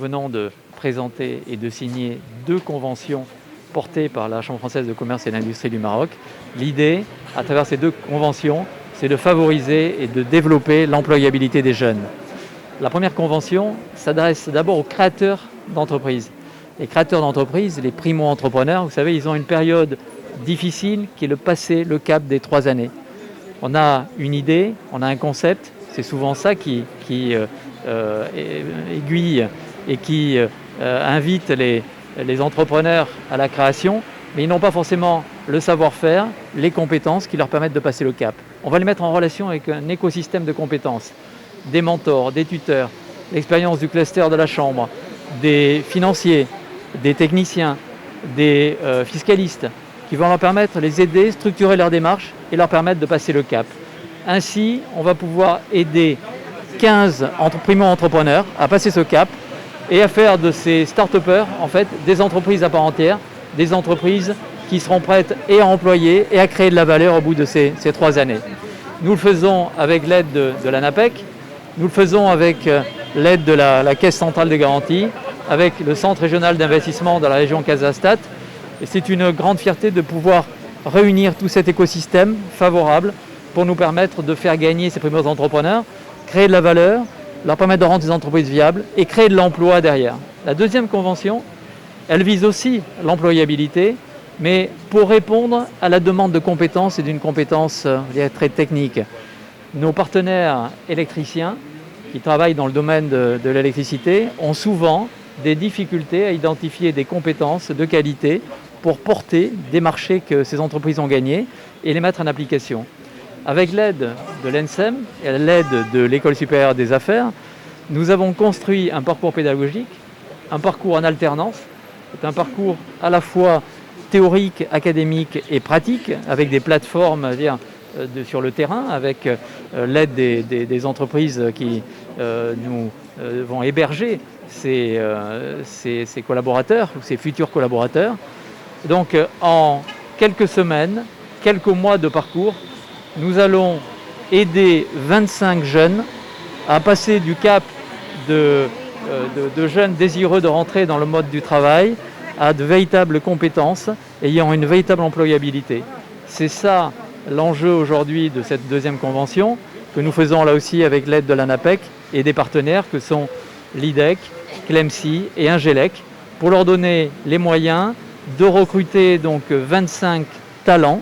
venons de présenter et de signer 2 conventions portées par la Chambre française de commerce et d'industrie du Maroc. L'idée, à travers ces 2 conventions, c'est de favoriser et de développer l'employabilité des jeunes. La première convention s'adresse d'abord aux créateurs d'entreprises. Les créateurs d'entreprises, les primo-entrepreneurs, vous savez, ils ont une période difficile qui est le passer le cap des 3 années. On a une idée, on a un concept, c'est souvent ça qui aiguille et qui invite les entrepreneurs à la création, mais ils n'ont pas forcément le savoir-faire, les compétences qui leur permettent de passer le cap. On va les mettre en relation avec un écosystème de compétences, des mentors, des tuteurs, l'expérience du cluster de la Chambre, des financiers, des techniciens, des fiscalistes, qui vont leur permettre, les aider, structurer leur démarche et leur permettre de passer le cap. Ainsi, on va pouvoir aider 15 primo-entrepreneurs à passer ce cap et à faire de ces start-upers en fait, des entreprises à part entière, des entreprises qui seront prêtes et à employer et à créer de la valeur au bout de ces 3 années. Nous le faisons avec l'aide de l'ANAPEC, nous le faisons avec l'aide de la Caisse centrale de garantie, avec le Centre régional d'investissement dans la région Casa-Stat. Et c'est une grande fierté de pouvoir réunir tout cet écosystème favorable pour nous permettre de faire gagner ces premiers entrepreneurs, créer de la valeur, leur permettre de rendre des entreprises viables et créer de l'emploi derrière. La deuxième convention, elle vise aussi l'employabilité, mais pour répondre à la demande de compétences et d'une compétence très technique. Nos partenaires électriciens qui travaillent dans le domaine de l'électricité ont souvent des difficultés à identifier des compétences de qualité pour porter des marchés que ces entreprises ont gagnés et les mettre en application. Avec l'aide de l'ENSEM et l'aide de l'École supérieure des affaires, nous avons construit un parcours pédagogique, un parcours en alternance. C'est un parcours à la fois théorique, académique et pratique, avec des plateformes sur le terrain, avec l'aide des entreprises qui nous vont héberger ces collaborateurs ou ces futurs collaborateurs. Donc en quelques semaines, quelques mois de parcours, nous allons aider 25 jeunes à passer du cap de jeunes désireux de rentrer dans le mode du travail à de véritables compétences ayant une véritable employabilité. C'est ça l'enjeu aujourd'hui de cette deuxième convention que nous faisons là aussi avec l'aide de l'ANAPEC et des partenaires que sont l'IDEC, Clemcy et Ingelec pour leur donner les moyens de recruter donc 25 talents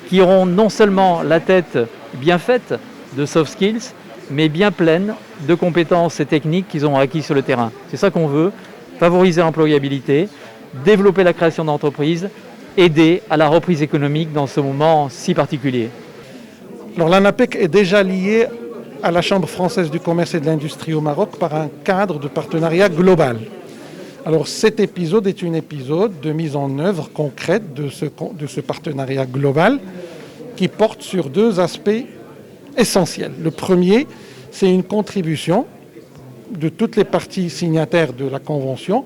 qui auront non seulement la tête bien faite de soft skills, mais bien pleine de compétences et techniques qu'ils ont acquis sur le terrain. C'est ça qu'on veut, favoriser l'employabilité, développer la création d'entreprises, aider à la reprise économique dans ce moment si particulier. Alors l'ANAPEC est déjà liée à la Chambre française du commerce et de l'industrie au Maroc par un cadre de partenariat global. Alors cet épisode est un épisode de mise en œuvre concrète de ce partenariat global qui porte sur 2 aspects essentiels. Le premier, c'est une contribution de toutes les parties signataires de la Convention,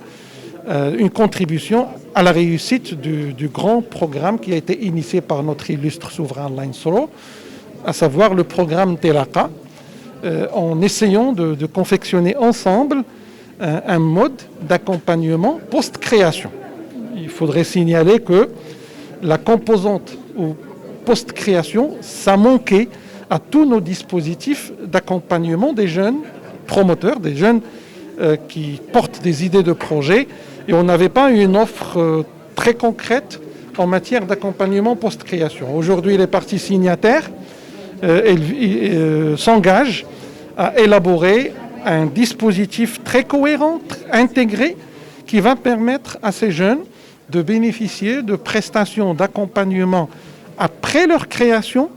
une contribution à la réussite du grand programme qui a été initié par notre illustre souverain Lainsoro, à savoir le programme Telaka, en essayant de confectionner ensemble un mode d'accompagnement post-création. Il faudrait signaler que la composante post-création, ça manquait à tous nos dispositifs d'accompagnement des jeunes promoteurs, des jeunes qui portent des idées de projet, et on n'avait pas une offre très concrète en matière d'accompagnement post-création. Aujourd'hui, les parties signataires s'engagent à élaborer un dispositif très cohérent, intégré, qui va permettre à ces jeunes de bénéficier de prestations d'accompagnement après leur création,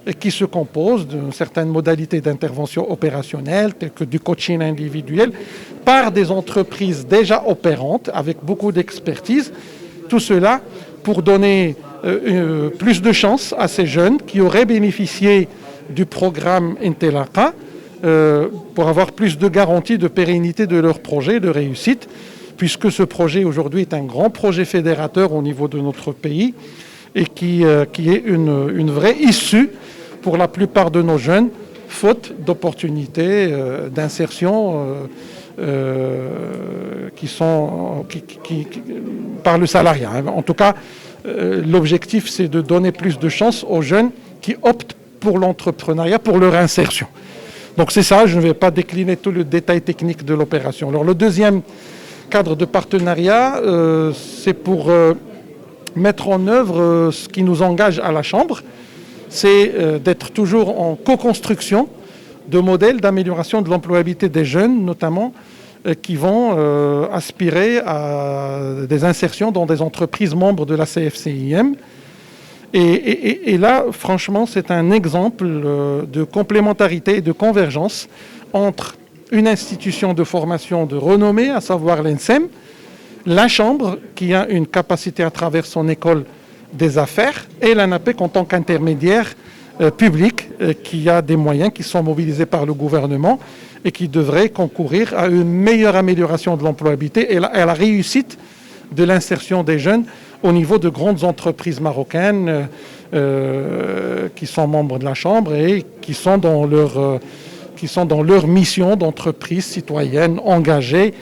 et qui se composent de certaines modalités d'intervention opérationnelle, telles que du coaching individuel, par des entreprises déjà opérantes, avec beaucoup d'expertise. Tout cela pour donner plus de chance à ces jeunes qui auraient bénéficié du programme Intelaka, pour avoir plus de garanties de pérennité de leur projet, de réussite, puisque ce projet aujourd'hui est un grand projet fédérateur au niveau de notre pays et qui est une vraie issue pour la plupart de nos jeunes, faute d'opportunités d'insertion par le salariat. En tout cas, l'objectif, c'est de donner plus de chance aux jeunes qui optent pour l'entrepreneuriat, pour leur insertion. Donc c'est ça, je ne vais pas décliner tout le détail technique de l'opération. Alors le deuxième cadre de partenariat, c'est pour mettre en œuvre ce qui nous engage à la Chambre, c'est d'être toujours en co-construction de modèles d'amélioration de l'employabilité des jeunes, notamment qui vont aspirer à des insertions dans des entreprises membres de la CFCIM. Et là, franchement, c'est un exemple de complémentarité et de convergence entre une institution de formation de renommée, à savoir l'ENSEM, la Chambre, qui a une capacité à travers son école des affaires, et l'ANAPEC en tant qu'intermédiaire public, qui a des moyens qui sont mobilisés par le gouvernement et qui devraient concourir à une meilleure amélioration de l'employabilité et à la réussite de l'insertion des jeunes au niveau de grandes entreprises marocaines qui sont membres de la Chambre et qui sont dans leur mission d'entreprise citoyenne engagée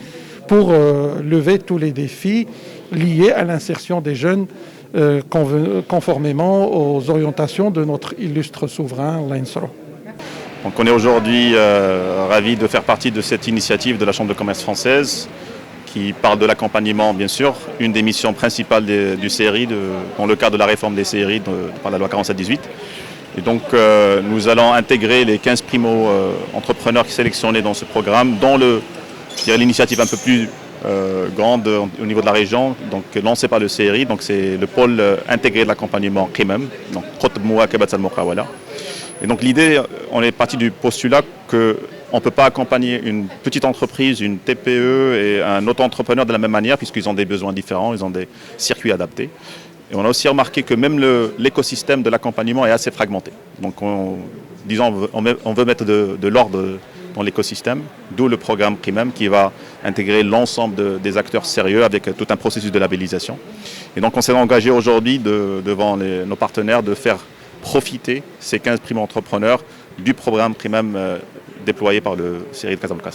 pour lever tous les défis liés à l'insertion des jeunes conformément aux orientations de notre illustre souverain, l'ANSRO. Donc on est aujourd'hui ravis de faire partie de cette initiative de la Chambre de commerce française qui parle de l'accompagnement, bien sûr, une des missions principales du CRI dans le cadre de la réforme des CRI par la loi 47-18. Et donc nous allons intégrer les 15 primo-entrepreneurs sélectionnés dans ce programme, dans l'initiative un peu plus grande au niveau de la région, donc lancée par le CRI, donc c'est le pôle intégré de l'accompagnement KIMEM, donc et donc l'idée, on est parti du postulat qu'on ne peut pas accompagner une petite entreprise, une TPE et un auto-entrepreneur de la même manière puisqu'ils ont des besoins différents, ils ont des circuits adaptés. Et on a aussi remarqué que même l'écosystème de l'accompagnement est assez fragmenté. Donc on veut mettre de l'ordre dans l'écosystème, d'où le programme KIMEM qui va intégrer l'ensemble des acteurs sérieux avec tout un processus de labellisation. Et donc on s'est engagé aujourd'hui devant nos partenaires de faire profiter ces 15 primo-entrepreneurs du programme KIMEM déployé par le CRI de Casablanca.